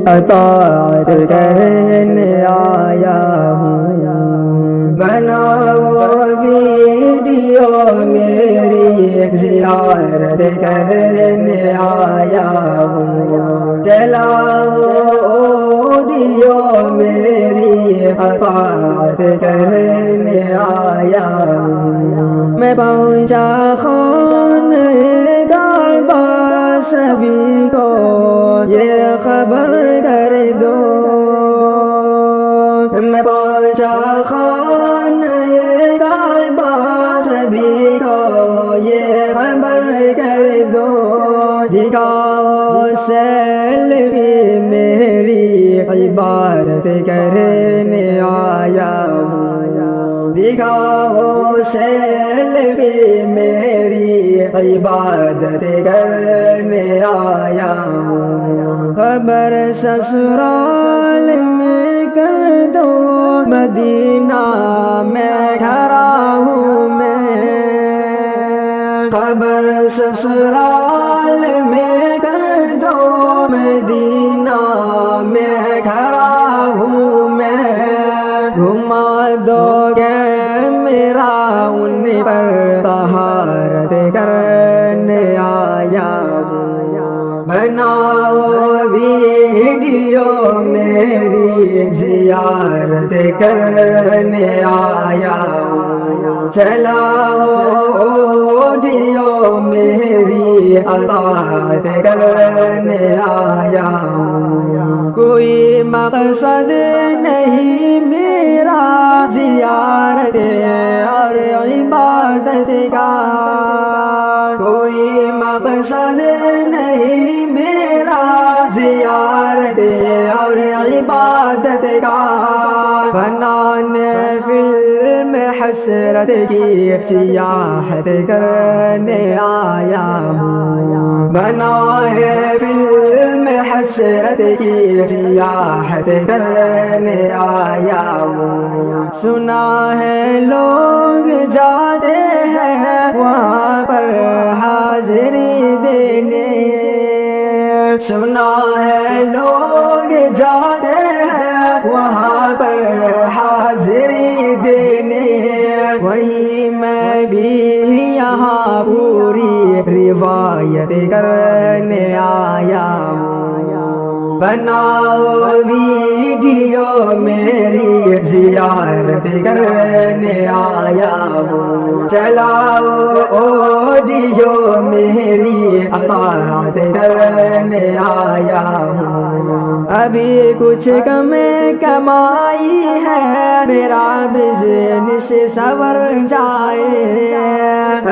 اطاعت کرنے آیا ہوں، بناؤ ویڈیو میری زیارت کرنے آیا ہوں، چلاؤ آڈیو میری اطاعت کرنے آیا ہوں، میں پہنچا خانہ کعبہ سبھی کو یہ خبر کر دو، میں پہنچا خانہ کعبہ سبھی کو یہ خبر کر دو، دکھاؤ سیلفی میری عبادت کرنے آیا ہوں، دکھاؤ سیلفی میری عبادت کرنے آیا ہوں، خبر سسرال میں کر دو، مدینہ میں کھڑا ہوں میں، خبر سسرال میں کر دو، مدینہ میں کھڑا ہوں میں، گھما دو گے میرا ان پر طہارت کرنے آیا ہوں، بناؤ ویڈیو میری زیارت کرنے آیا ہوں، چلاؤ آڈیو میری اطاعت کرنے آیا ہوں، کوئی مقصد نہیں میرا زیارت اور عبادت کا، کوئی مقصد نہیں میرا زیارت اور عبادت کا، بنانے فلم حسرت کی سیاحت کرنے آیا ہوں، بنائے فلم حسرت کی سیاحت کرنے آیا ہوں، سنا ہے لوگ جاتے ہیں وہاں پر حاضری دینے، سنا ہے لوگ جاتے ہیں وہاں پر حاضری دینے، وہی میں بھی یہاں پوری روایت کرنے آیا ہوں، بناؤ ویڈیو میری زیارت کرنے آیا ہوں، چلاؤ آڈیو میری اطاعت کرنے آیا ہوں، ابھی کچھ کم کمائی ہے میرا بزنس سور جائے،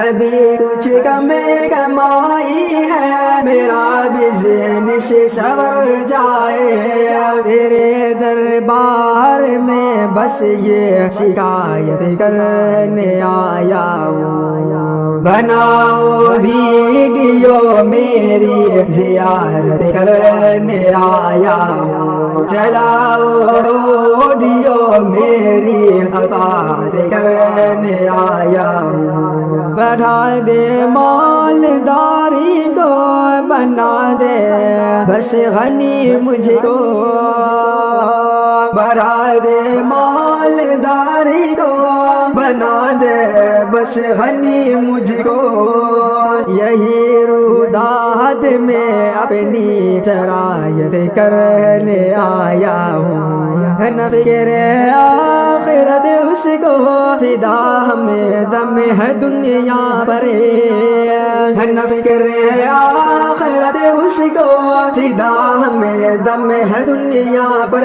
ابھی کچھ کم کمائی ہے میرا بزنس سور جائے، تیرے دربار میں بس یہ شکایت کرنے آیا ہوں، بناؤ ویڈیو میری زیارت کرنے آیا ہوں، چلاؤ آڈیو میری اطاعت کرنے آیا ہوں، بڑھا دے مالداری کو، بنا دے بس غنی مجھ کو، بڑھا دے مالداری کو، بنا دے بس غنی مجھ کو، یہی رودات میں اپنی سرایت کرنے آیا ہوں، نہ فکر آخرت اس کو فدا ہمیں دم ہے دنیا پر، نہ فکر آخرت اس کو فدا ہمیں دم ہے دنیا پر،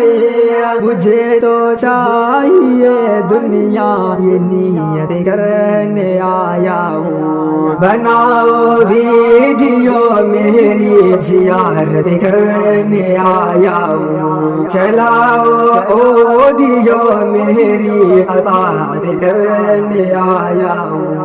مجھے تو چاہیے دنیا یہ نیت کرنے آیا ہوں، بناؤ ویڈیو میری زیارت کرنے آیا ہوں، چلاؤ آڈیو میری اطاعت کرنے آیا ہوں،